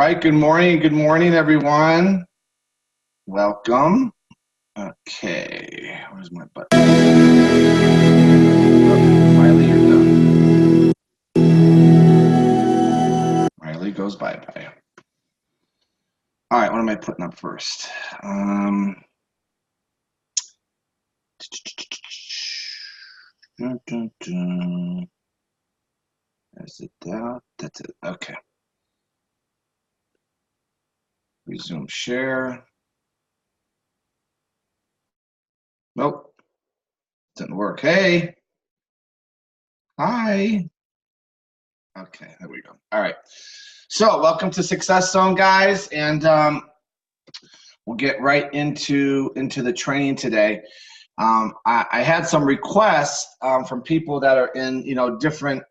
right, good morning, everyone. Welcome. Okay, where's my button? Oh, Riley, you're done. Riley goes bye-bye. All right, what am I putting up first? Is it that? That's it. Okay. Resume share. Nope. Didn't work. Hey. Hi. Okay, there we go. All right. So welcome to Success Zone, guys, and we'll get right into the training today. I had some requests from people that are in different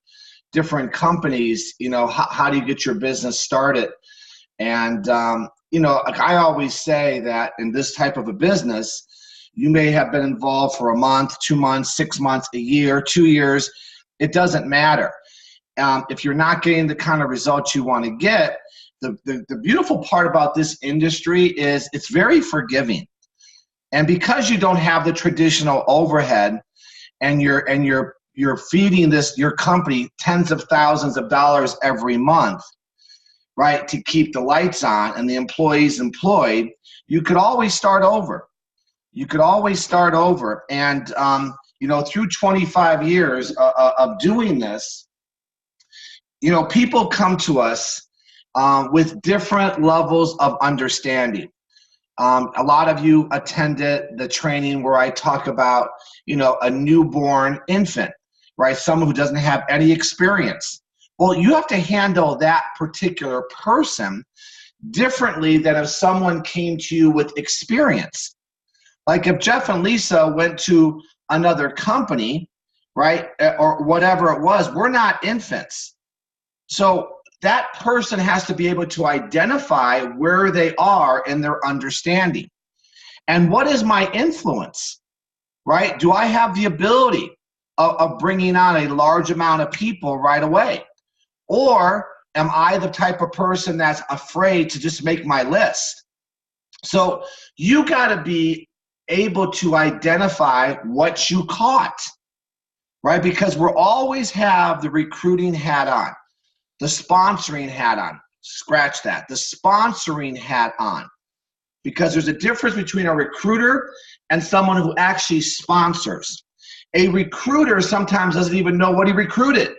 companies. How do you get your business started? And like I always say that in this type of a business, you may have been involved for a month, 2 months, 6 months, a year, 2 years. It doesn't matter. If you're not getting the kind of results you want to get, the beautiful part about this industry is it's very forgiving. And because you don't have the traditional overhead and you're feeding your company tens of thousands of dollars every month, right, to keep the lights on and the employees employed, you could always start over. You could always start over. And, through 25 years of doing this, people come to us with different levels of understanding. A lot of you attended the training where I talk about, a newborn infant, right? Someone who doesn't have any experience. Well, you have to handle that particular person differently than if someone came to you with experience. Like if Jeff and Lisa went to another company, right, or whatever it was, we're not infants. So that person has to be able to identify where they are in their understanding. And what is my influence, right? Do I have the ability of bringing on a large amount of people right away? Or am I the type of person that's afraid to just make my list? So you got to be able to identify what you caught, right? Because we'll always have the recruiting hat on. The sponsoring hat on, scratch that. The sponsoring hat on, because there's a difference between a recruiter and someone who actually sponsors. A recruiter sometimes doesn't even know what he recruited.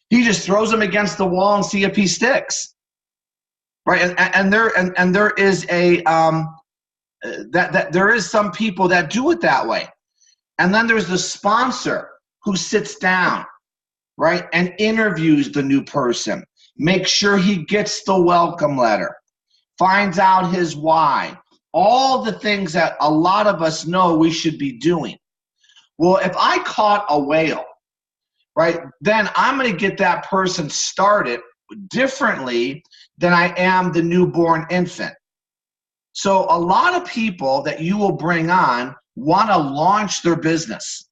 He just throws them against the wall and see if he sticks, right? And there is there is some people that do it that way, and then there's the sponsor who sits down, right, and interviews the new person, make sure he gets the welcome letter, finds out his why, all the things that a lot of us know we should be doing. Well, if I caught a whale, right, then I'm going to get that person started differently than I am the newborn infant. So a lot of people that you will bring on want to launch their business.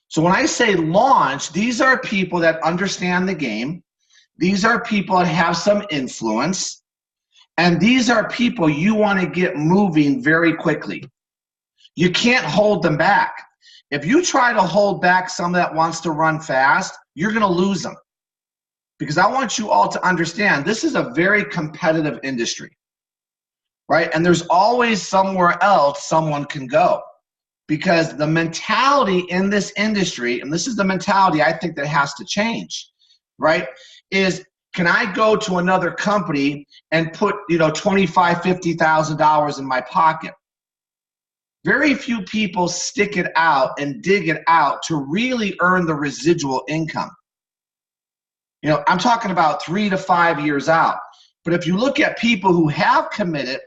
So when I say launch, these are people that understand the game. These are people that have some influence. And these are people you want to get moving very quickly. You can't hold them back. If you try to hold back someone that wants to run fast, you're going to lose them. Because I want you all to understand this is a very competitive industry, right? And there's always somewhere else someone can go. Because the mentality in this industry, and this is the mentality I think that has to change, right, is can I go to another company and put, $25,000, $50,000 in my pocket? Very few people stick it out and dig it out to really earn the residual income. I'm talking about 3 to 5 years out. But if you look at people who have committed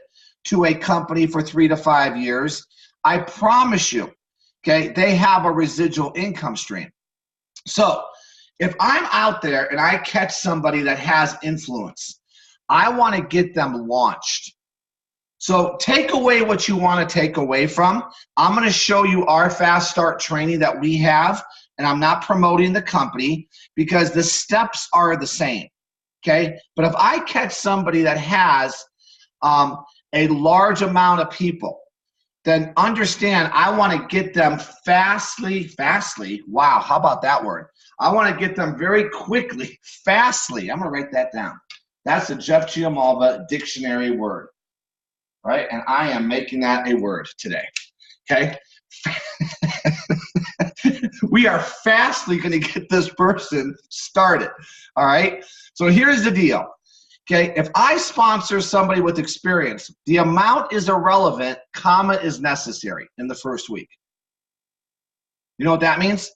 to a company for 3 to 5 years, I promise you, okay, they have a residual income stream. So if I'm out there and I catch somebody that has influence, I want to get them launched. So take away what you want to take away from. I'm going to show you our Fast Start training that we have, and I'm not promoting the company because the steps are the same. okay? But if I catch somebody that has a large amount of people, then understand I want to get them fastly, wow, how about that word? I want to get them very quickly, fastly. I'm going to write that down. That's a Jeff Giamalva dictionary word, right? And I am making that a word today, okay? We are fastly going to get this person started, all right? So here's the deal, okay? If I sponsor somebody with experience, the amount is irrelevant, comma is necessary in the first week. You know what that means?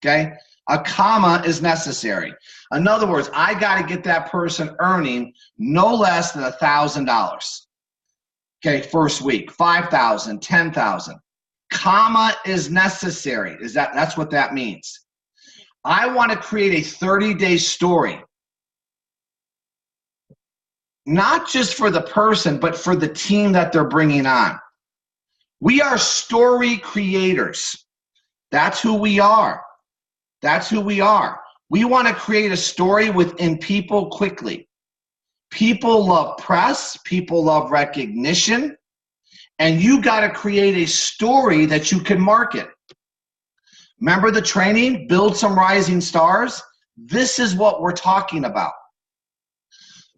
Okay? A comma is necessary. In other words, I got to get that person earning no less than $1,000. Okay, first week, 5,000, 10,000. Comma is necessary. That's what that means. I want to create a 30-day story. Not just for the person, but for the team that they're bringing on. We are story creators. That's who we are. That's who we are. We want to create a story within people quickly. People love press. People love recognition. And you got to create a story that you can market. Remember the training, Build Some Rising Stars? This is what we're talking about.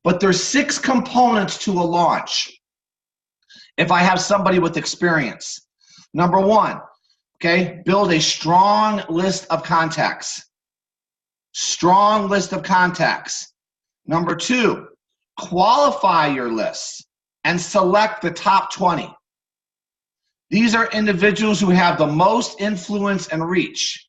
But there's 6 components to a launch. If I have somebody with experience. Number 1, okay, build a strong list of contacts. Strong list of contacts. Number 2, qualify your lists and select the top 20. These are individuals who have the most influence and reach.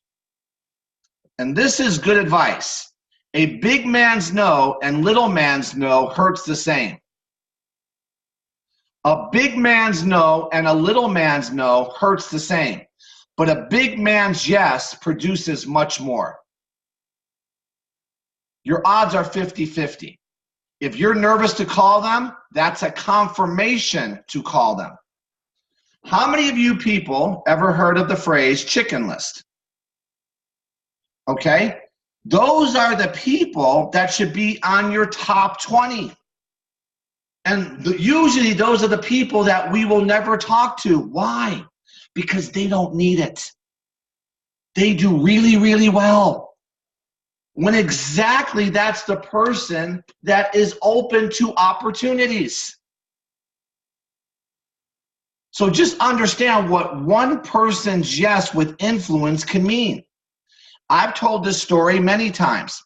And this is good advice. A big man's no and little man's no hurts the same. A big man's no and a little man's no hurts the same. But a big man's yes produces much more. Your odds are 50-50. If you're nervous to call them, that's a confirmation to call them. How many of you people ever heard of the phrase chicken list? Okay? Those are the people that should be on your top 20. And usually those are the people that we will never talk to. Why? Because they don't need it. They do really, really well. When exactly that's the person that is open to opportunities. So just understand what one person's yes with influence can mean. I've told this story many times.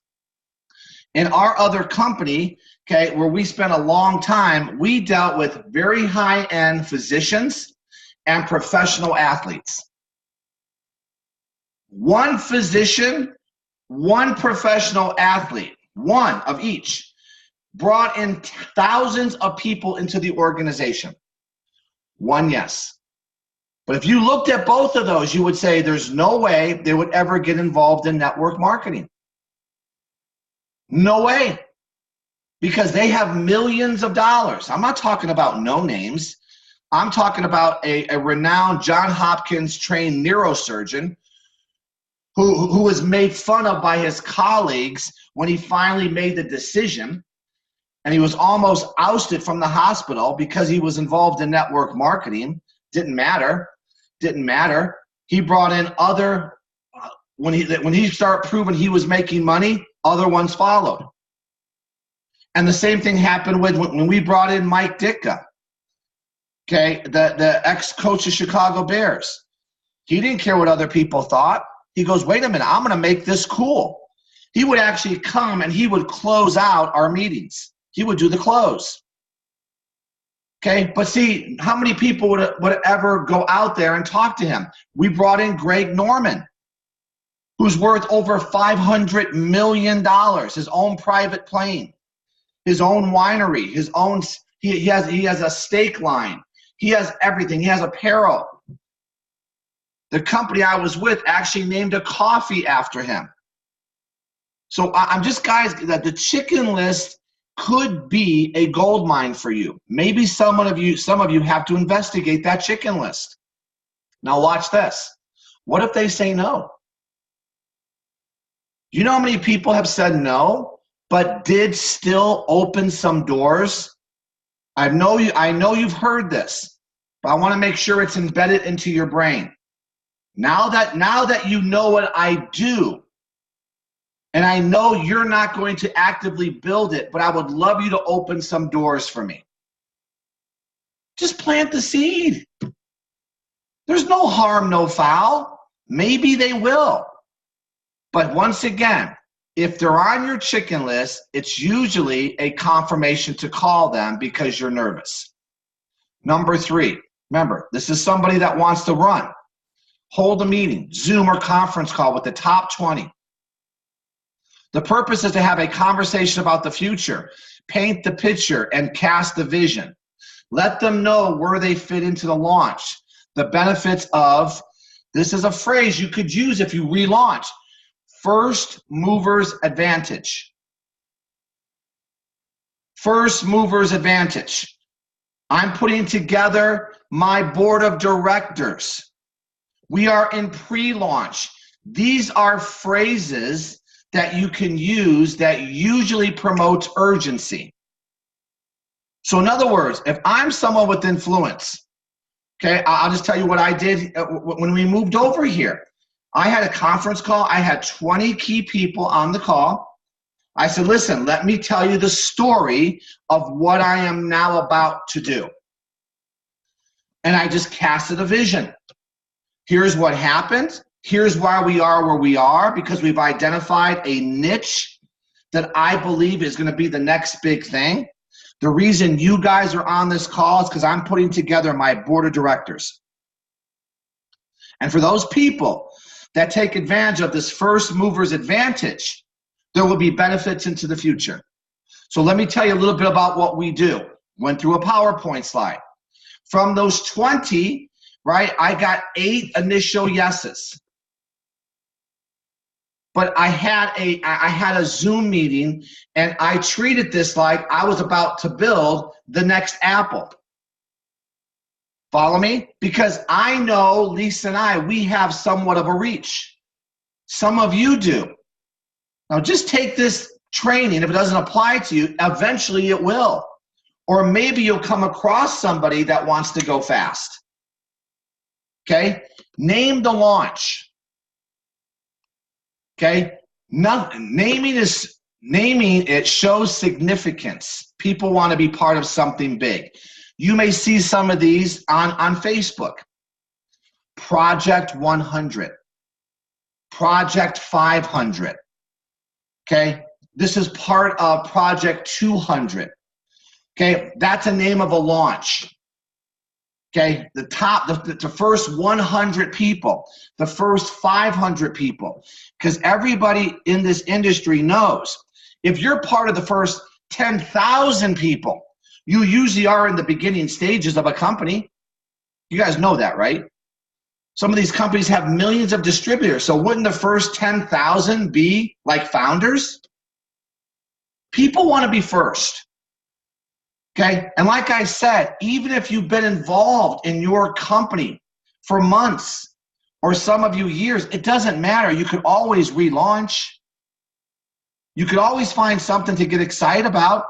In our other company, okay, where we spent a long time, we dealt with very high-end physicians and professional athletes. One physician, one professional athlete, one of each, brought in thousands of people into the organization. One yes. But if you looked at both of those, you would say there's no way they would ever get involved in network marketing. No way. Because they have millions of dollars. I'm not talking about no names. I'm talking about a renowned Johns Hopkins trained neurosurgeon who was made fun of by his colleagues when he finally made the decision. And he was almost ousted from the hospital because he was involved in network marketing. Didn't matter. Didn't matter. He brought in other, when he started proving he was making money, other ones followed. And the same thing happened when we brought in Mike Ditka, okay, the ex-coach of Chicago Bears. He didn't care what other people thought. He goes, wait a minute, I'm going to make this cool. He would actually come and he would close out our meetings. He would do the close. Okay, but see, how many people would ever go out there and talk to him? We brought in Greg Norman, who's worth over $500 million, his own private plane, his own winery, his own, he has a steak line. He has everything. He has apparel. The company I was with actually named a coffee after him. So I'm just, guys, that the chicken list could be a gold mine for you. Maybe some of you have to investigate that chicken list. Now watch this. What if they say no? You know how many people have said no but did still open some doors. I know you've heard this, but I want to make sure it's embedded into your brain. Now that you know what I do, and I know you're not going to actively build it, but I would love you to open some doors for me. Just plant the seed. There's no harm, no foul. Maybe they will. But once again, if they're on your chicken list, it's usually a confirmation to call them because you're nervous. Number 3, remember, this is somebody that wants to run. Hold a meeting, Zoom or conference call with the top 20. The purpose is to have a conversation about the future, paint the picture, and cast the vision. Let them know where they fit into the launch. The benefits of, this is a phrase you could use if you relaunch, first mover's advantage. First mover's advantage. I'm putting together my board of directors. We are in pre-launch. These are phrases that you can use that usually promotes urgency. So in other words, if I'm someone with influence, okay, I'll just tell you what I did when we moved over here. I had a conference call. I had 20 key people on the call. I said, listen, let me tell you the story of what I am now about to do. And I just casted a vision. Here's what happened. Here's why we are where we are, because we've identified a niche that I believe is going to be the next big thing. The reason you guys are on this call is because I'm putting together my board of directors. And for those people that take advantage of this first mover's advantage, there will be benefits into the future. So let me tell you a little bit about what we do. Went through a PowerPoint slide. From those 20, right, I got 8 initial yeses. But I had a Zoom meeting, and I treated this like I was about to build the next Apple. Follow me? Because I know Lisa and I, we have somewhat of a reach. Some of you do. Now just take this training. If it doesn't apply to you, eventually it will. Or maybe you'll come across somebody that wants to go fast. Okay? Name the launch. Okay? Naming it shows significance. People want to be part of something big. You may see some of these on Facebook. Project 100. Project 500. Okay? This is part of Project 200. Okay? That's a name of a launch. Okay, the first 100 people, the first 500 people, because everybody in this industry knows if you're part of the first 10,000 people, you usually are in the beginning stages of a company. You guys know that, right? Some of these companies have millions of distributors, so wouldn't the first 10,000 be like founders? People want to be first. Okay, and like I said, even if you've been involved in your company for months or some of you years, it doesn't matter. You could always relaunch. You could always find something to get excited about.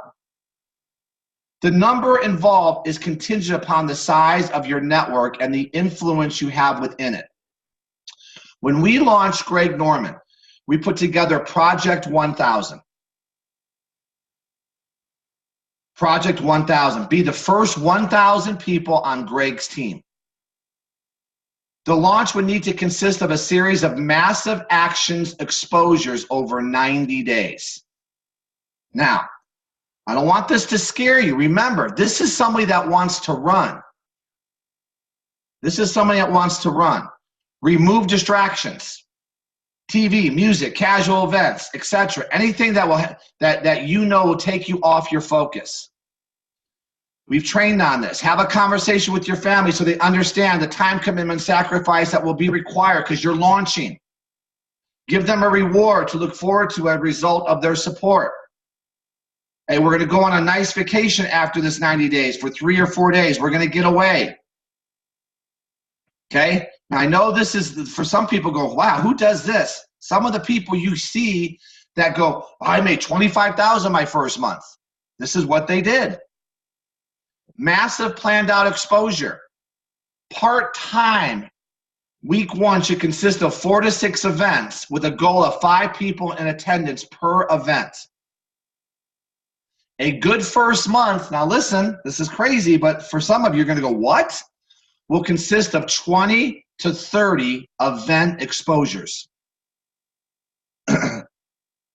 The number involved is contingent upon the size of your network and the influence you have within it. When we launched Greg Norman, we put together Project 1000. Project 1000. Be the first 1,000 people on Greg's team. The launch would need to consist of a series of massive actions exposures over 90 days. Now, I don't want this to scare you. Remember, this is somebody that wants to run. This is somebody that wants to run. Remove distractions. TV, music, casual events, etc. Anything that will take you off your focus. We've trained on this. Have a conversation with your family so they understand the time commitment sacrifice that will be required because you're launching. Give them a reward to look forward to as a result of their support. Hey, we're going to go on a nice vacation after this 90 days for 3 or 4 days. We're going to get away. Okay? Now, I know this is, for some people go, wow, who does this? Some of the people you see that go, I made $25,000 my first month. This is what they did. Massive planned out exposure. Part-time, week 1 should consist of 4 to 6 events with a goal of 5 people in attendance per event. A good first month, now listen, this is crazy, but for some of you, you're going to go, what? Will consist of 20 to 30 event exposures.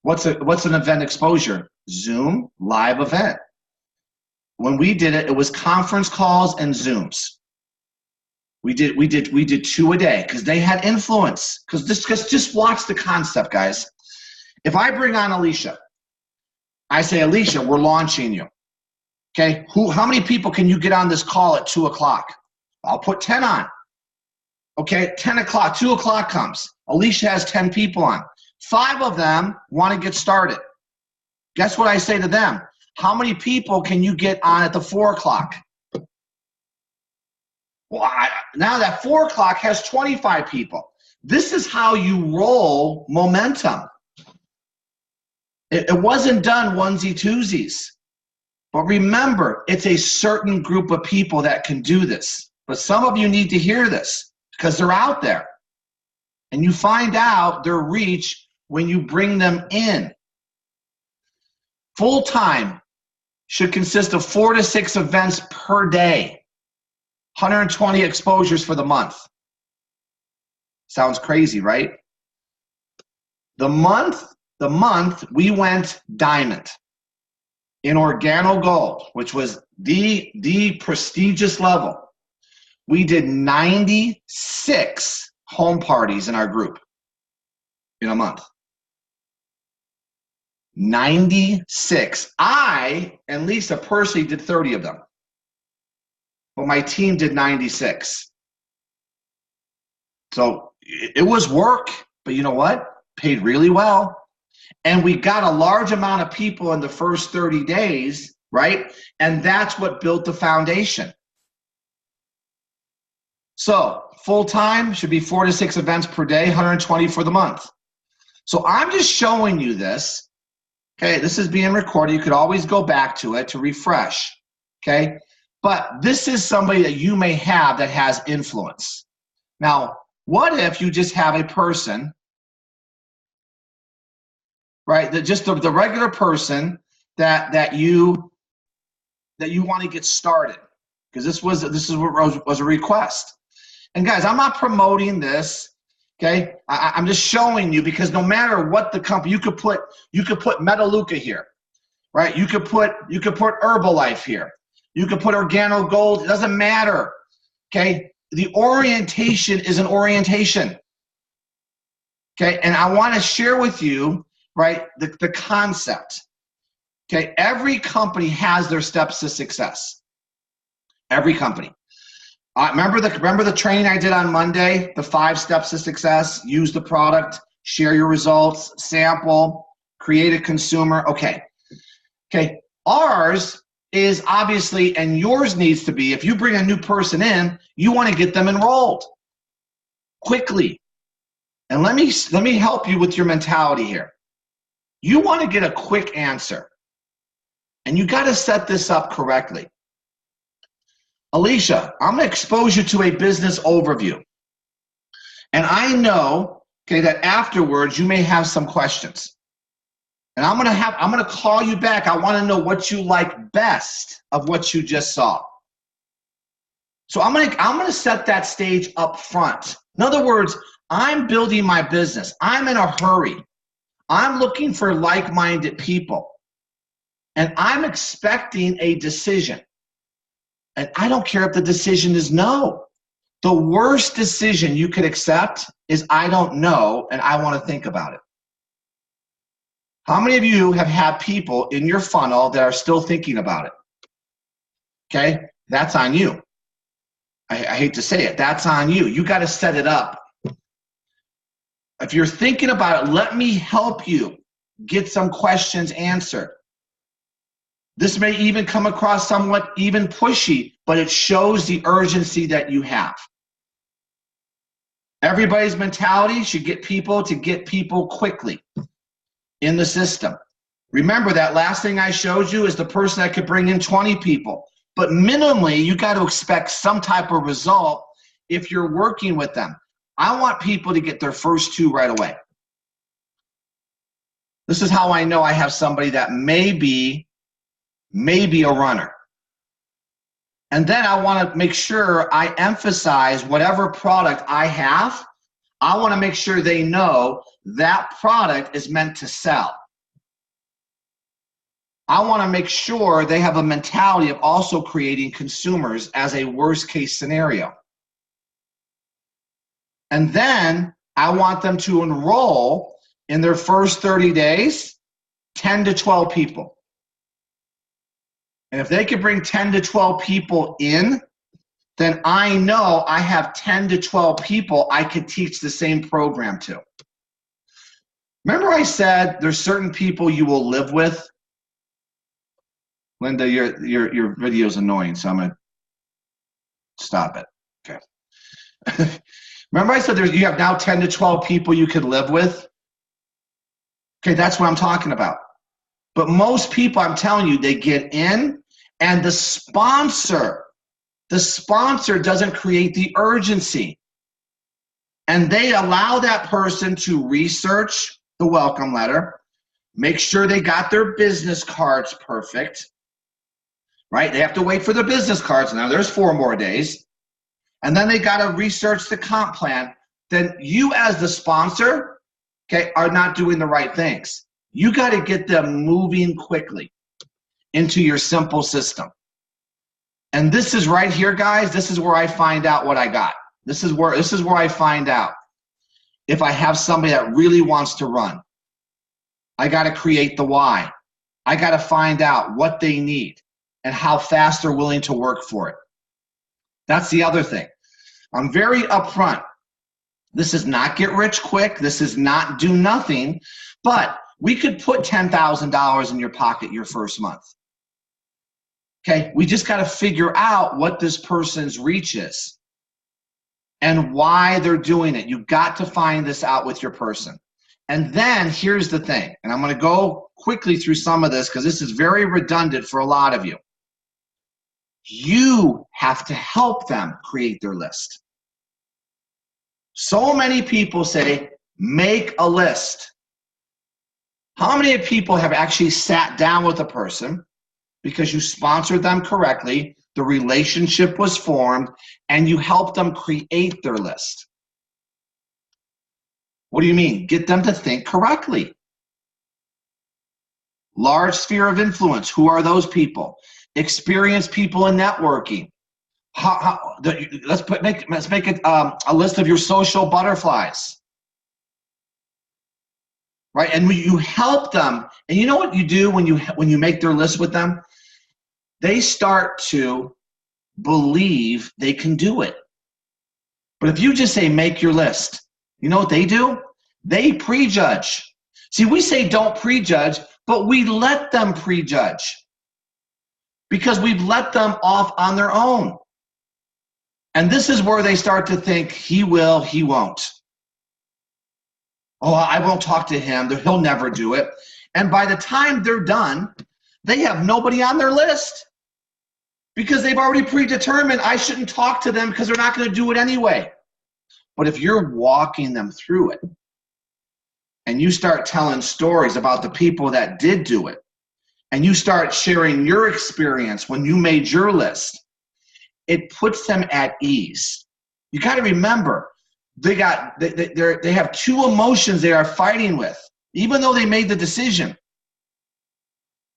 What's an event exposure? Zoom live event. When we did it, it was conference calls and Zooms. We did 2 a day because they had influence. Because just watch the concept, guys. If I bring on Alicia, I say, Alicia, we're launching you. Okay, how many people can you get on this call at 2 o'clock? I'll put 10 on. Okay, 10 o'clock, 2 o'clock comes. Alicia has 10 people on. 5 of them want to get started. Guess what I say to them? How many people can you get on at the 4 o'clock? Well, now that 4 o'clock has 25 people. This is how you roll momentum. It wasn't done onesie-twosies. But remember, it's a certain group of people that can do this. But some of you need to hear this because they're out there. And you find out their reach when you bring them in. Full-time should consist of 4 to 6 events per day. 120 exposures for the month. Sounds crazy, right? The month we went diamond in Organo Gold, which was the prestigious level. We did 96 home parties in our group in a month. 96. I and Lisa personally did 30 of them. But my team did 96. So it was work, but you know what? Paid really well. And we got a large amount of people in the first 30 days, right? And that's what built the foundation. So full-time should be 4 to 6 events per day, 120 for the month. So I'm just showing you this. Okay, this is being recorded. You could always go back to it to refresh. Okay, but this is somebody that you may have that has influence. Now, what if you just have a person, right? That just the regular person that you want to get started, because this was a request. And guys, I'm not promoting this. Okay, I'm just showing you because no matter what the company, you could put Metalluca here, right? You could put Herbalife here. You could put Organo Gold. It doesn't matter. Okay, the orientation is an orientation. Okay, and I want to share with you, right, the concept. Okay, every company has their steps to success. Every company. Remember the training I did on Monday, the 5 steps to success? Use the product, share your results, sample, create a consumer. Okay. Ours is obviously, and yours needs to be, if you bring a new person in, you want to get them enrolled quickly. And let me help you with your mentality here. You want to get a quick answer. And you got to set this up correctly. Alicia, I'm going to expose you to a business overview. And I know, okay, that afterwards you may have some questions. And I'm going to call you back. I want to know what you like best of what you just saw. So I'm going to set that stage up front. In other words, I'm building my business. I'm in a hurry. I'm looking for like-minded people. And I'm expecting a decision. And I don't care if the decision is no. The worst decision you could accept is I don't know and I want to think about it. How many of you have had people in your funnel that are still thinking about it? Okay, that's on you. I hate to say it, that's on you. You got to set it up. If you're thinking about it, let me help you get some questions answered. This may even come across somewhat even pushy, but it shows the urgency that you have. Everybody's mentality should get people quickly. in the system. Remember, that last thing I showed you is the person that could bring in 20 people. But minimally, you got to expect some type of result if you're working with them. I want people to get their first 2 right away. This is how I know I have somebody that may be a runner. And then I want to make sure I emphasize whatever product I have. I want to make sure they know that product is meant to sell. I want to make sure they have a mentality of also creating consumers as a worst case scenario. And then I want them to enroll in their first 30 days, 10 to 12 people. And if they can bring 10 to 12 people in, then I know I have 10 to 12 people I could teach the same program to. Remember I said there's certain people you will live with? Linda, your video is annoying, so I'm going to stop it. Okay. Remember I said you have now 10 to 12 people you could live with? Okay, that's what I'm talking about. But most people, I'm telling you, they get in, and the sponsor doesn't create the urgency. And they allow that person to research the welcome letter, make sure they got their business cards perfect, right? They have to wait for the business cards. Now there's 4 more days. And then they got to research the comp plan. Then you as the sponsor, okay, are not doing the right things. You got to get them moving quickly into your simple system. And this is right here, guys. This is where I find out what I got. This is where I find out if I have somebody that really wants to run. I got to create the why. I got to find out what they need and how fast they're willing to work for it. That's the other thing. I'm very upfront. This is not get rich quick. This is not do nothing. But we could put $10,000 in your pocket your first month. Okay, we just got to figure out what this person's reach is and why they're doing it. You've got to find this out with your person. And then here's the thing, and I'm going to go quickly through some of this because this is very redundant for a lot of you. You have to help them create their list. So many people say, make a list. How many people have actually sat down with a person because you sponsored them correctly, the relationship was formed, and you helped them create their list? What do you mean? Get them to think correctly. Large sphere of influence. Who are those people? Experienced people in networking. Let's make it a list of your social butterflies. Right? And when you help them, and you know what you do when you make their list with them? They start to believe they can do it. But if you just say, make your list, you know what they do? They prejudge. See, we say don't prejudge, but we let them prejudge because we've let them off on their own. And this is where they start to think, he will, he won't. Oh, I won't talk to him. He'll never do it. And by the time they're done, they have nobody on their list because they've already predetermined I shouldn't talk to them because they're not going to do it anyway. But if you're walking them through it and you start telling stories about the people that did do it and you start sharing your experience when you made your list, it puts them at ease. You got to remember, they have 2 emotions they are fighting with, even though they made the decision.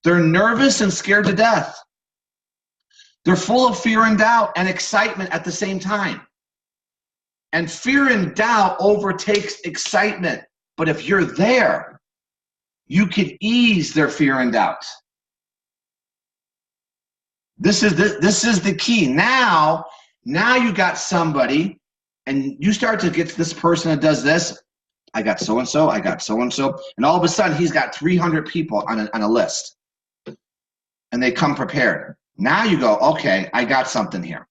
They're nervous and scared to death. They're full of fear and doubt and excitement at the same time. And fear and doubt overtakes excitement. But if you're there, you can ease their fear and doubt. This is the key. Now you got somebody, and you start to get to this person that does this. I got so-and-so, I got so-and-so. And all of a sudden, he's got 300 people on a list. And they come prepared. Now you go, okay, I got something here.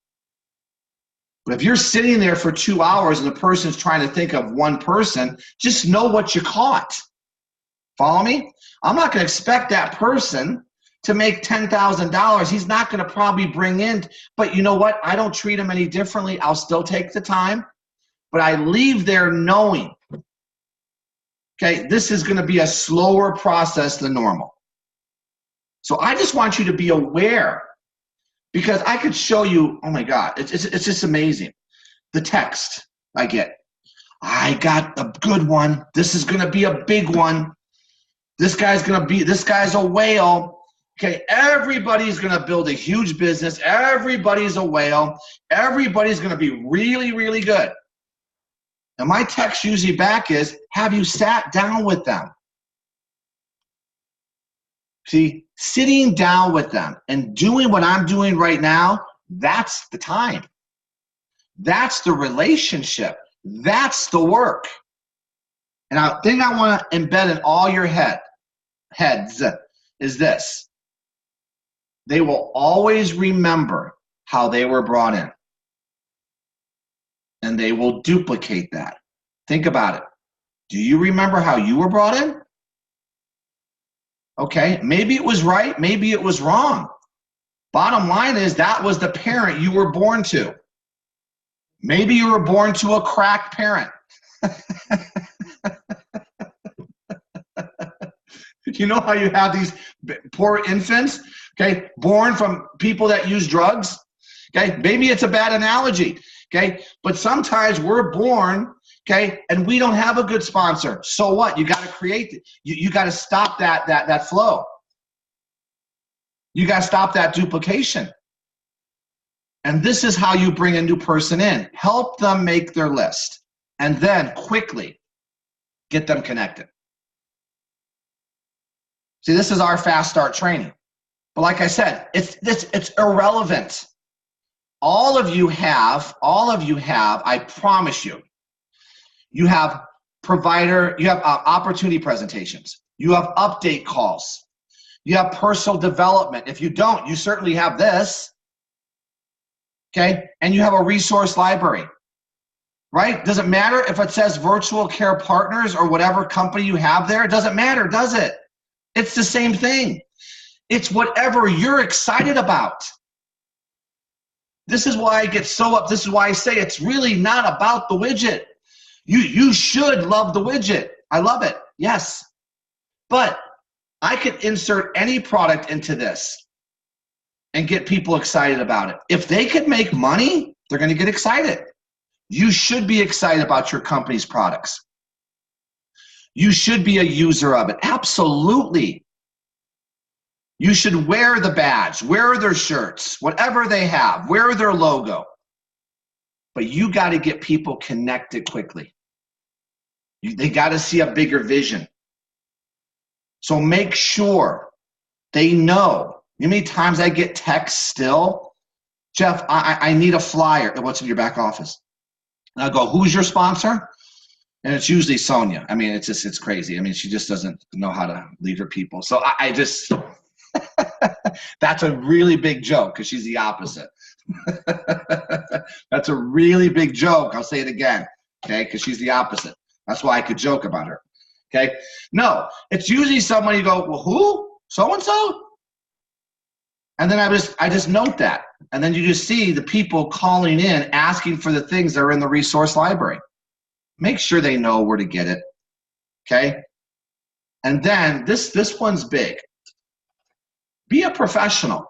But if you're sitting there for 2 hours and the person's trying to think of one person, just know what you caught. Follow me? I'm not going to expect that person to make $10,000. He's not going to probably bring in, but you know what? I don't treat him any differently. I'll still take the time, but I leave there knowing, okay, this is going to be a slower process than normal. So I just want you to be aware, because I could show you, oh my God, it's just amazing. The text I get. I got a good one. This is going to be a big one. This guy's a whale. Okay, everybody's going to build a huge business. Everybody's a whale. Everybody's going to be really, really good. And my text usually back is, have you sat down with them? See, sitting down with them and doing what I'm doing right now, that's the time. That's the relationship. That's the work. And the thing I want to embed in all your heads is this. They will always remember how they were brought in. And they will duplicate that. Think about it. Do you remember how you were brought in? Okay, maybe it was right, maybe it was wrong. Bottom line is that was the parent you were born to. Maybe you were born to a crack parent. You know how you have these poor infants, okay, born from people that use drugs? Okay, maybe it's a bad analogy, okay, but sometimes we're born, okay, and we don't have a good sponsor. So what? You got to create, you got to stop that flow. You got to stop that duplication. And this is how you bring a new person in. Help them make their list, and then quickly get them connected. See, this is our fast start training. But like I said, it's irrelevant. All of you have, I promise you, you have opportunity presentations. You have update calls. You have personal development. If you don't, you certainly have this. Okay? And you have a resource library. Right? Does it matter if it says Virtual Care Partners or whatever company you have there? It doesn't matter, does it? It's the same thing. It's whatever you're excited about. This is why I get so up. This is why I say it's really not about the widget. You should love the widget. I love it. Yes. But I could insert any product into this and get people excited about it. If they could make money, they're going to get excited. You should be excited about your company's products. You should be a user of it. Absolutely. You should wear the badge, wear their shirts, whatever they have, wear their logo. But you got to get people connected quickly. They got to see a bigger vision. So make sure they know. You know how many times I get texts still? Jeff, I need a flyer. What's in your back office? And I go, who's your sponsor? And it's usually Sonia. I mean, it's crazy. I mean, she just doesn't know how to lead her people. So I just, that's a really big joke because she's the opposite. That's a really big joke. I'll say it again, okay, because she's the opposite. That's why I could joke about her, okay? No, it's usually someone you go, well, who? So-and-so? And then I just note that. And then you just see the people calling in, asking for the things that are in the resource library. Make sure they know where to get it, okay? And then this one's big. Be a professional.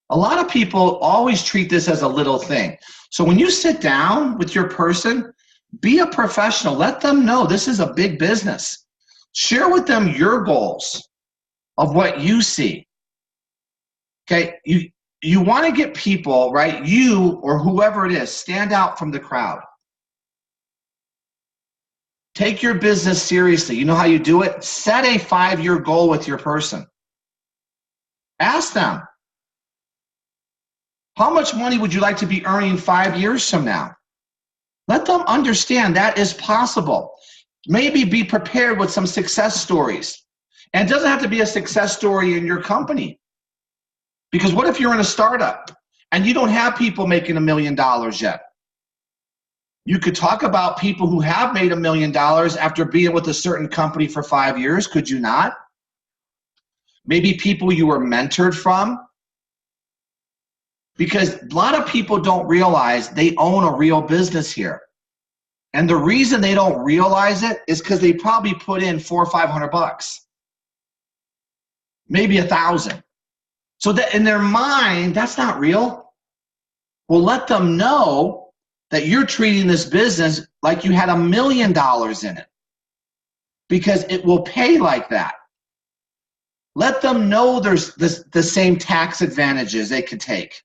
A lot of people always treat this as a little thing. So when you sit down with your person, be a professional. Let them know this is a big business. Share with them your goals of what you see. Okay, you want to get people, right? You or whoever it is, stand out from the crowd. Take your business seriously. You know how you do it? Set a 5-year goal with your person. Ask them, how much money would you like to be earning 5 years from now? Let them understand that is possible. Maybe be prepared with some success stories. And it doesn't have to be a success story in your company. Because what if you're in a startup and you don't have people making $1 million yet? You could talk about people who have made $1 million after being with a certain company for 5 years, could you not? Maybe people you were mentored from. Because a lot of people don't realize they own a real business here. And the reason they don't realize it is because they probably put in $400 or $500, maybe 1,000. So that in their mind, that's not real. Well, let them know that you're treating this business like you had $1 million in it, because it will pay like that. Let them know there's the same tax advantages they could take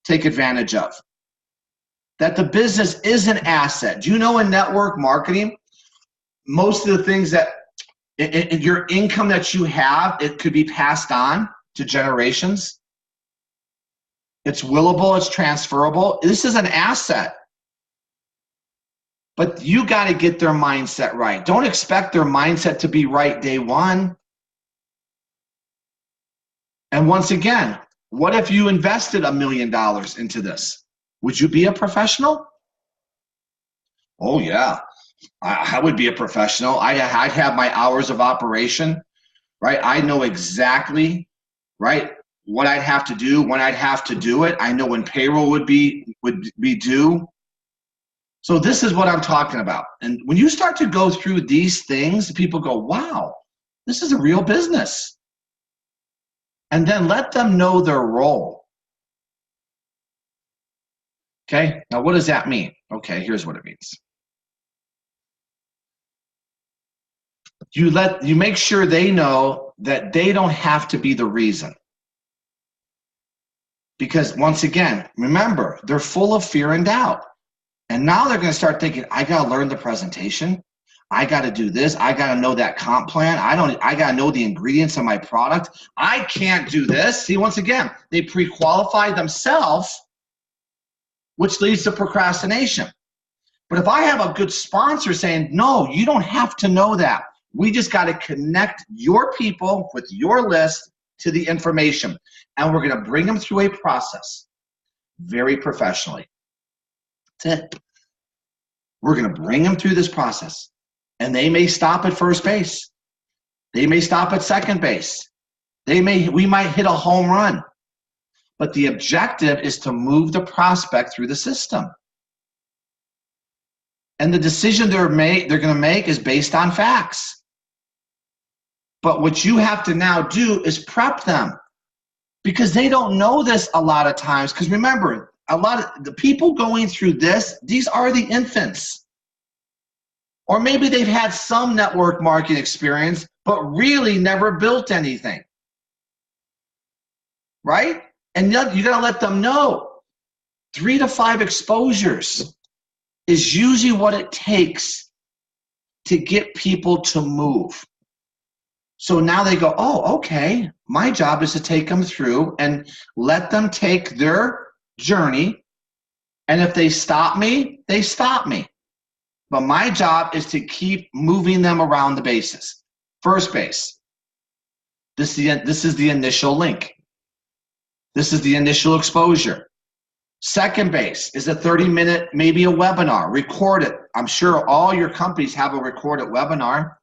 advantage of. That the business is an asset. Do you know in network marketing, most of the things that in your income that you have, it could be passed on to generations. It's willable, it's transferable. This is an asset. But you got to get their mindset right. Don't expect their mindset to be right day one. And once again, what if you invested $1 million into this? Would you be a professional? Oh yeah, I would be a professional. I'd have my hours of operation, right? I know exactly, right, what I'd have to do, when I'd have to do it. I know when payroll would be due. So this is what I'm talking about. And when you start to go through these things, people go, wow, this is a real business. And then let them know their role. Okay, now what does that mean? Okay, here's what it means. You make sure they know that they don't have to be the reason. Because once again, remember, they're full of fear and doubt. And now they're going to start thinking, I got to learn the presentation. I got to do this. I got to know that comp plan. I got to know the ingredients of my product. I can't do this. See, once again, they pre-qualify themselves, which leads to procrastination. But if I have a good sponsor saying, no, you don't have to know that. We just got to connect your people with your list to the information. And we're going to bring them through a process very professionally. That's it. We're going to bring them through this process. And they may stop at first base. They may stop at second base. We might hit a home run. But the objective is to move the prospect through the system. And the decision they're going to make is based on facts. But what you have to now do is prep them, because they don't know this a lot of times. Because remember, a lot of the people going through this, these are the infants. Or maybe they've had some network marketing experience, but really never built anything. Right? And you got to let them know 3 to 5 exposures is usually what it takes to get people to move. So now they go, oh, okay, my job is to take them through and let them take their journey. And if they stop me, they stop me. But my job is to keep moving them around the bases. First base. This is the initial link. This is the initial exposure. Second base is a 30-minute, maybe a webinar, record it. I'm sure all your companies have a recorded webinar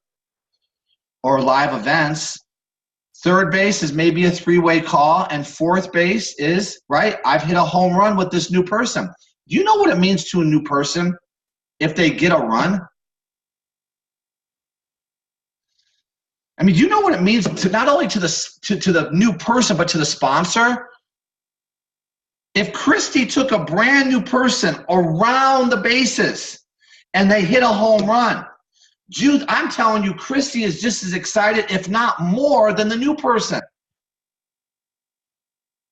or live events. Third base is maybe a 3-way call. And fourth base is, right, I've hit a home run with this new person. Do you know what it means to a new person if they get a run? I mean, do you know what it means to not only to the new person, but to the sponsor? If Christy took a brand new person around the bases and they hit a home run, Jude, I'm telling you, Christy is just as excited, if not more, than the new person.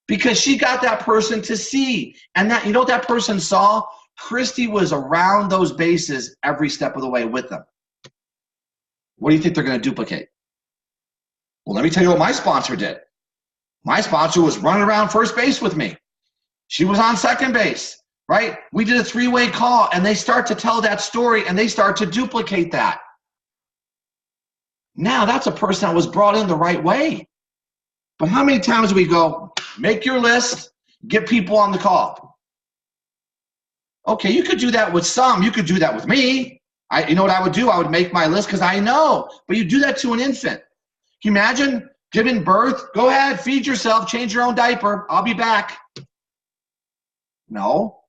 Because she got that person to see. And that, you know what that person saw? Christy was around those bases every step of the way with them. What do you think they're going to duplicate? Well, let me tell you what my sponsor did. My sponsor was running around first base with me. She was on second base, right? We did a 3-way call, and they start to tell that story, and they start to duplicate that. Now, that's a person that was brought in the right way. But how many times do we go, make your list, get people on the call? Okay, you could do that with some. You could do that with me. You know what I would do? I would make my list because I know. But you do that to an infant. Can you imagine giving birth? Go ahead, feed yourself, change your own diaper. I'll be back. No,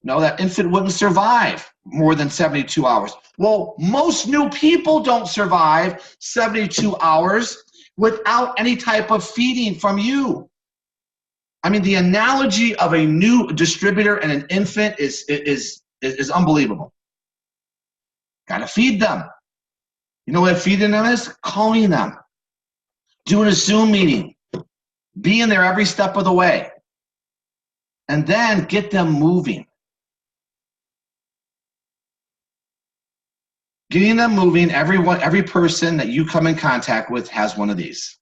that infant wouldn't survive more than 72 hours. Well, most new people don't survive 72 hours without any type of feeding from you. I mean, the analogy of a new distributor and an infant is unbelievable. Got to feed them. You know what feeding them is? Calling them. Doing a Zoom meeting. Being there every step of the way. And then get them moving. Getting them moving, every person that you come in contact with has one of these.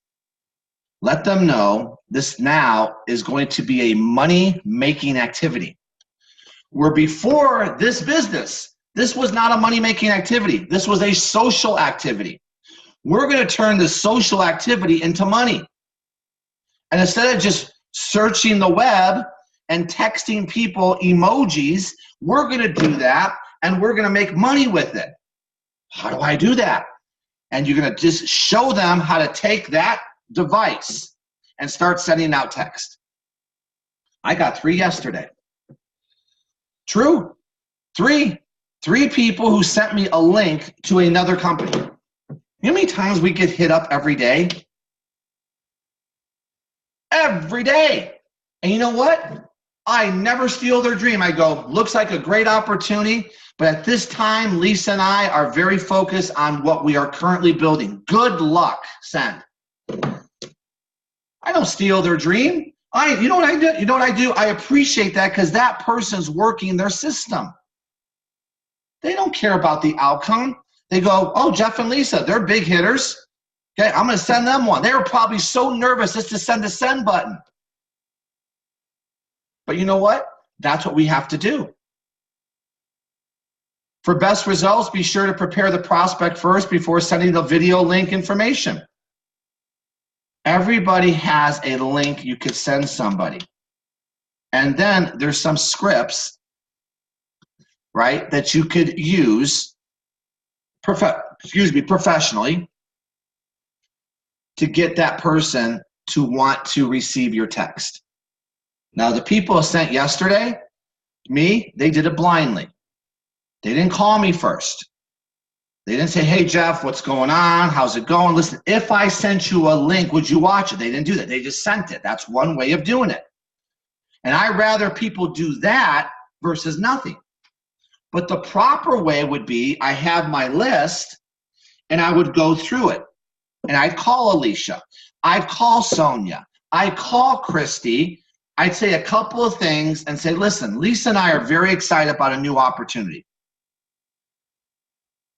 Let them know this now is going to be a money-making activity. Where before this business, this was not a money-making activity. This was a social activity. We're going to turn the social activity into money. And instead of just searching the web and texting people emojis, we're going to do that and we're going to make money with it. How do I do that? And you're going to just show them how to take that device and start sending out text. I got 3 yesterday. True. 3 people who sent me a link to another company. You know how many times we get hit up every day? Every day. And you know what? I never steal their dream. I go, looks like a great opportunity, but at this time, Lisa and I are very focused on what we are currently building. Good luck, send. I don't steal their dream. You know what I do? You know what I do? I appreciate that because that person's working their system. They don't care about the outcome. They go, oh, Jeff and Lisa, they're big hitters. Okay, I'm going to send them one. They were probably so nervous just to send the send button. But you know what? That's what we have to do. For best results, be sure to prepare the prospect first before sending the video link information. Everybody has a link you could send somebody. And then there's some scripts, right, that you could use professionally to get that person to want to receive your text. Now, the people sent yesterday, they did it blindly. They didn't call me first. They didn't say, hey, Jeff, what's going on? How's it going? Listen, if I sent you a link, would you watch it? They didn't do that. They just sent it. That's one way of doing it. And I'd rather people do that versus nothing. But the proper way would be I have my list and I would go through it. And I'd call Alicia. I'd call Sonia. I'd call Christy. I'd say a couple of things and say, listen, Lisa and I are very excited about a new opportunity.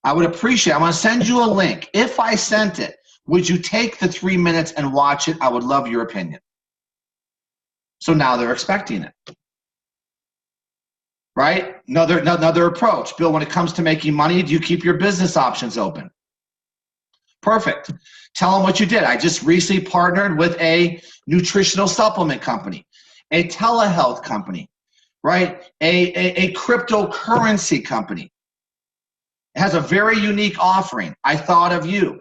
I would appreciate it. I want to send you a link. If I sent it, would you take the 3 minutes and watch it? I would love your opinion. So now they're expecting it. Right? Another approach. Bill, when it comes to making money, do you keep your business options open? Perfect. Tell them what you did. I just recently partnered with a nutritional supplement company, a telehealth company, right? A cryptocurrency company. It has a very unique offering. I thought of you.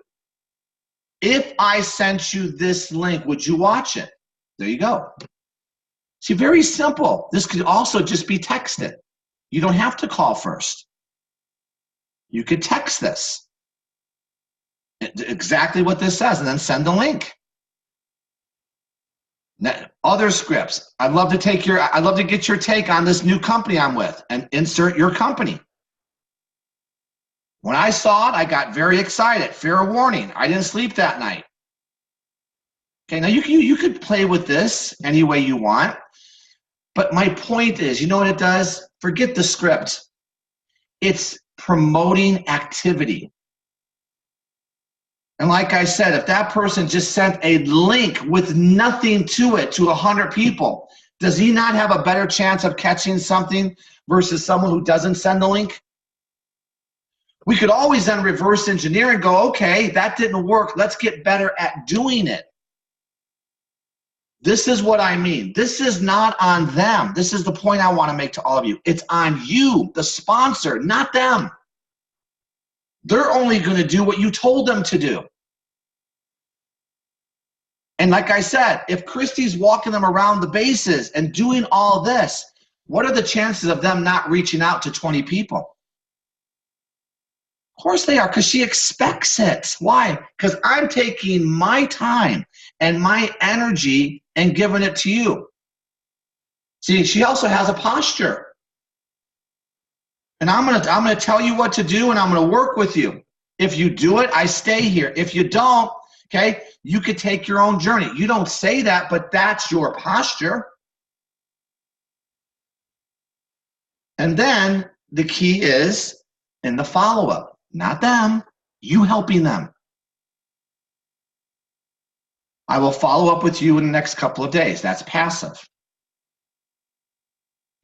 If I sent you this link, would you watch it? There you go. See, very simple. This could also just be texted. You don't have to call first. You could text this. Exactly what this says, and then send the link. Now, other scripts. I'd love to get your take on this new company I'm with, and insert your company. When I saw it, I got very excited. Fair warning, I didn't sleep that night. Okay, now you could play with this any way you want, but my point is, you know what it does? Forget the script. It's promoting activity. And like I said, if that person just sent a link with nothing to it to 100 people, does he not have a better chance of catching something versus someone who doesn't send the link? We could always then reverse engineer and go, okay, that didn't work. Let's get better at doing it. This is what I mean. This is not on them. This is the point I want to make to all of you. It's on you, the sponsor, not them. They're only going to do what you told them to do. And like I said, if Christy's walking them around the bases and doing all this, what are the chances of them not reaching out to 20 people? Of course they are, because she expects it. Why? Because I'm taking my time and my energy and giving it to you. See, she also has a posture. And I'm gonna tell you what to do, and I'm gonna work with you. If you do it, I stay here. If you don't, okay, you could take your own journey. You don't say that, but that's your posture. And then the key is in the follow-up, not them, you helping them. I will follow up with you in the next couple of days. That's passive.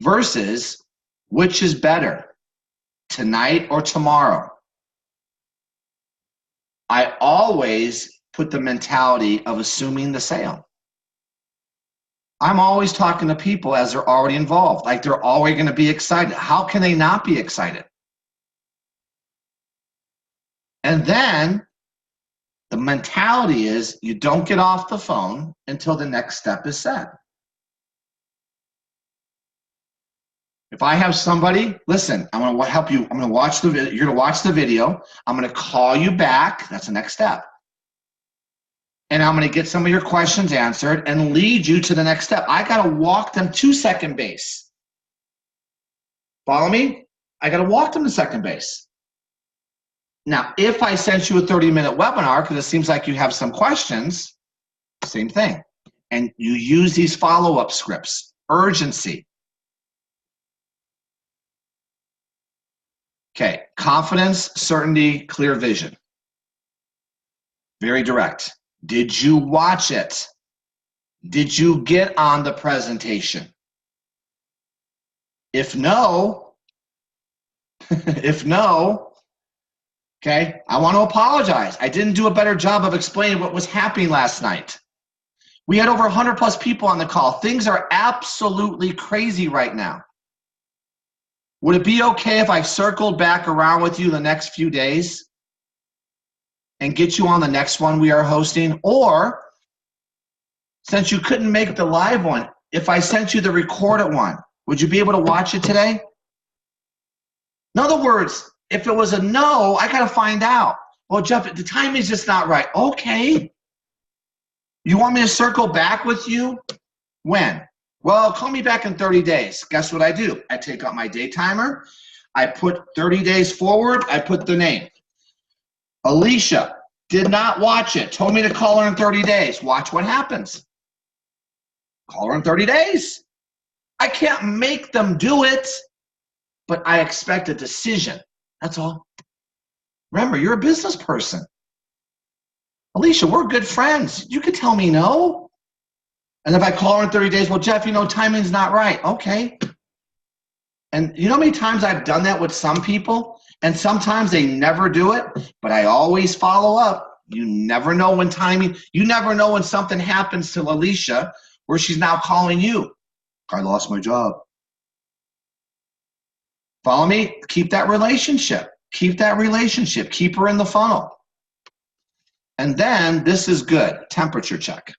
Versus, which is better, tonight or tomorrow? I always put the mentality of assuming the sale. I'm always talking to people as they're already involved, like they're already going to be excited. How can they not be excited? And then the mentality is you don't get off the phone until the next step is set. If I have somebody, listen, I'm going to help you. I'm going to watch the video. You're going to watch the video. I'm going to call you back. That's the next step. And I'm going to get some of your questions answered and lead you to the next step. I got to walk them to second base. Follow me? I got to walk them to second base. Now, if I sent you a 30-minute webinar because it seems like you have some questions, same thing. And you use these follow-up scripts. Urgency. Okay, confidence, certainty, clear vision. Very direct. Did you watch it? Did you get on the presentation? If no, okay, I want to apologize. I didn't do a better job of explaining what was happening last night. We had over 100 plus people on the call. Things are absolutely crazy right now. Would it be okay if I circled back around with you the next few days and get you on the next one we are hosting? Or, since you couldn't make the live one, if I sent you the recorded one, would you be able to watch it today? In other words, if it was a no, I got to find out. Well, Jeff, the timing is just not right. Okay. You want me to circle back with you? When? Well, call me back in 30 days. Guess what I do? I take out my day timer. I put 30 days forward. I put the name. Alicia did not watch it. Told me to call her in 30 days. Watch what happens. Call her in 30 days. I can't make them do it, but I expect a decision. That's all. Remember, you're a business person. Alicia, we're good friends. You could tell me no. And if I call her in 30 days, well, Jeff, timing's not right. Okay. And you know how many times I've done that with some people? And sometimes they never do it, but I always follow up. You never know when timing, you never know when something happens to Alicia where she's now calling you. I lost my job. Follow me? Keep that relationship. Keep that relationship. Keep her in the funnel. And then this is good. Temperature check.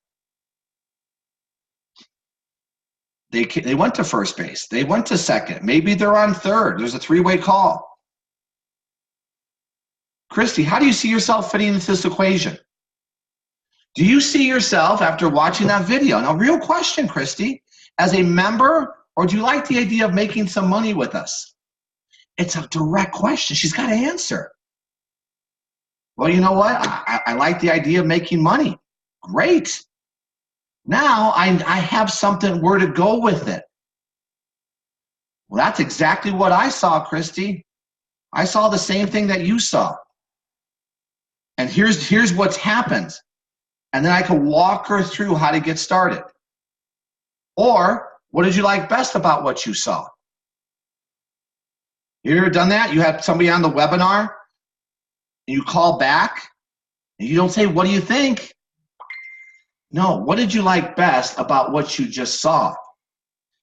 They went to first base. They went to second. Maybe they're on third. There's a three-way call. Christy, how do you see yourself fitting into this equation? Do you see yourself, after watching that video, now real question, Christy, as a member, or do you like the idea of making some money with us? It's a direct question. She's got to answer. Well, you know what? I like the idea of making money. Great. Now I have something where to go with it. Well, that's exactly what I saw, Christy. I saw the same thing that you saw. And here's what's happened. And then I can walk her through how to get started. Or, what did you like best about what you saw? You ever done that? You had somebody on the webinar, and you call back, and you don't say, what do you think? No, what did you like best about what you just saw?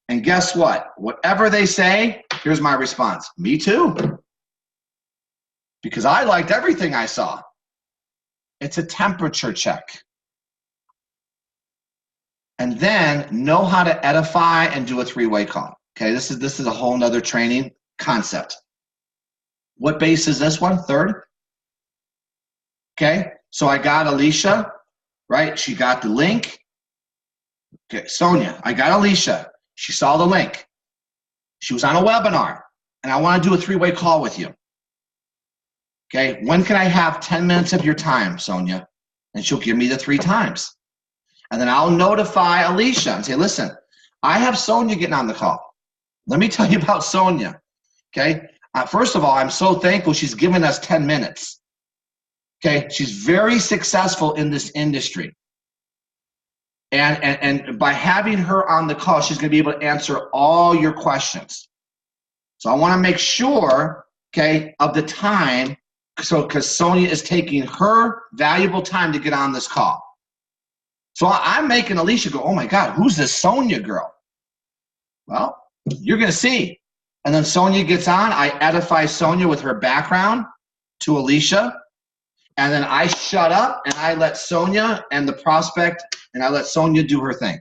And guess what? Whatever they say, here's my response. Me too. Because I liked everything I saw. It's a temperature check. And then know how to edify and do a three-way call. Okay, this is a whole nother training concept. What base is this one? Third? Okay, so I got Alicia, right? She got the link. Okay, Sonia, I got Alicia. She saw the link. She was on a webinar, and I want to do a three-way call with you. Okay, when can I have 10 minutes of your time, Sonia? And she'll give me the 3 times. And then I'll notify Alicia and say, listen, I have Sonia getting on the call. Let me tell you about Sonia. Okay, first of all, I'm so thankful she's given us 10 minutes. Okay, she's very successful in this industry. And by having her on the call, she's going to be able to answer all your questions. So I want to make sure, okay, of the time, because Sonia is taking her valuable time to get on this call. So I'm making Alicia go, oh my God, who's this Sonia girl? Well, you're going to see. And then Sonia gets on. I edify Sonia with her background to Alicia. And then I shut up and I let Sonia and the prospect, and I let Sonia do her thing.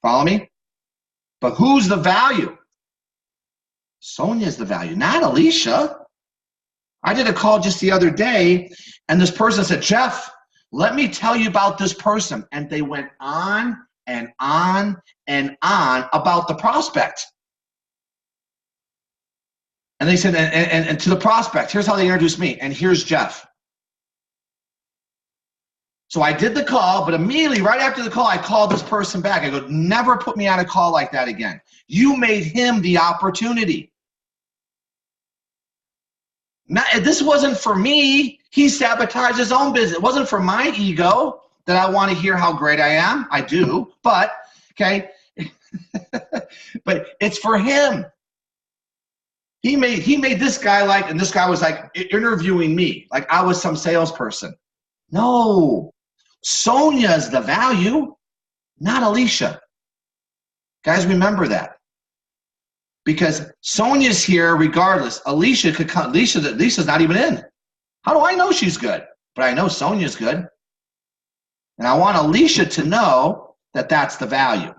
Follow me? But who's the value? Sonia's the value, not Alicia. I did a call just the other day, and this person said, Jeff, let me tell you about this person. And they went on and on and on about the prospect. And they said, and to the prospect, here's how they introduced me, and here's Jeff. So I did the call, but immediately right after the call, I called this person back. I go, never put me on a call like that again. You made him the opportunity. This wasn't for me. He sabotaged his own business. It wasn't for my ego that I want to hear how great I am. I do, but, okay, but it's for him. He made this guy like, and this guy was like interviewing me, like I was some salesperson. No, Sonia's the value, not Alicia. Guys, remember that. Because Sonia's here regardless. Alicia could come. Alicia's not even in. How do I know she's good? But I know Sonia's good. And I want Alicia to know that that's the value.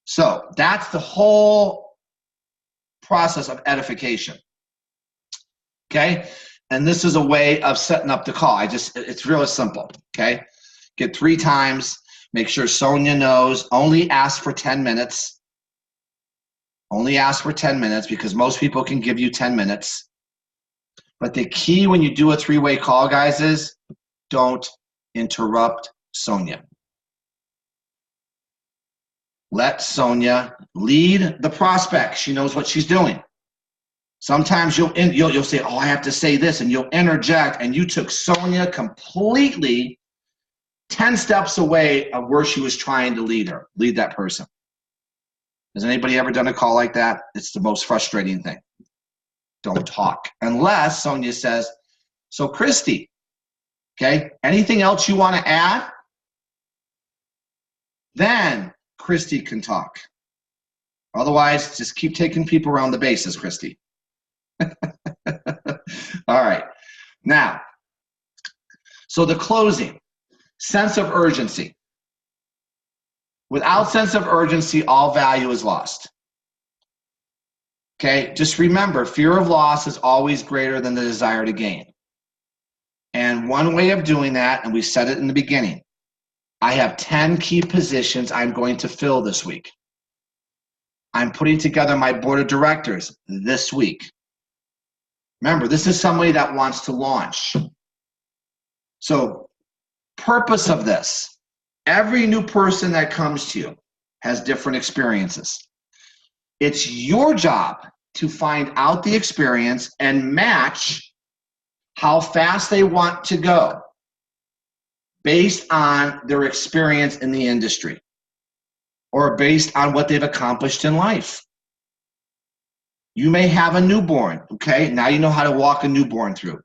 So that's the whole process of edification. Okay? And this is a way of setting up the call. It's really simple. Okay? Get 3 times. Make sure Sonia knows. Only ask for 10 minutes. Only ask for 10 minutes because most people can give you 10 minutes. But the key when you do a 3-way call, guys, is don't interrupt Sonia. Let Sonia lead the prospect. She knows what she's doing. Sometimes you'll say, oh, I have to say this, and you'll interject, and you took Sonia completely 10 steps away of where she was trying to lead that person. Has anybody ever done a call like that? It's the most frustrating thing. Don't talk. Unless Sonia says, so Christy, okay, anything else you want to add? Then Christy can talk. Otherwise, just keep taking people around the bases, Christy. All right. Now, so the closing, sense of urgency. Without sense of urgency, all value is lost. Okay, just remember, fear of loss is always greater than the desire to gain. And one way of doing that, and we said it in the beginning, I have 10 key positions I'm going to fill this week. I'm putting together my board of directors this week. Remember, this is somebody that wants to launch. So, purpose of this. Every new person that comes to you has different experiences. It's your job to find out the experience and match how fast they want to go based on their experience in the industry or based on what they've accomplished in life. You may have a newborn, okay? Now you know how to walk a newborn through,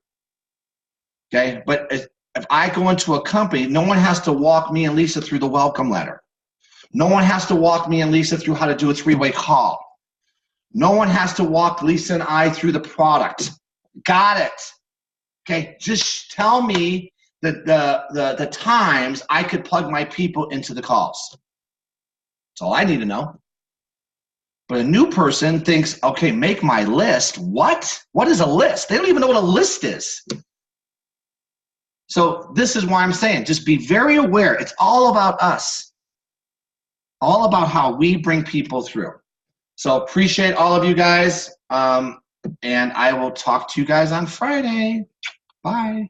okay? But if I go into a company, no one has to walk me and Lisa through the welcome letter. No one has to walk me and Lisa through how to do a 3-way call. No one has to walk Lisa and I through the product. Got it. Okay, just tell me the times I could plug my people into the calls. That's all I need to know. But a new person thinks, okay, make my list. What? What is a list? They don't even know what a list is. So this is why I'm saying, just be very aware. It's all about us. All about how we bring people through. So appreciate all of you guys. And I will talk to you guys on Friday. Bye.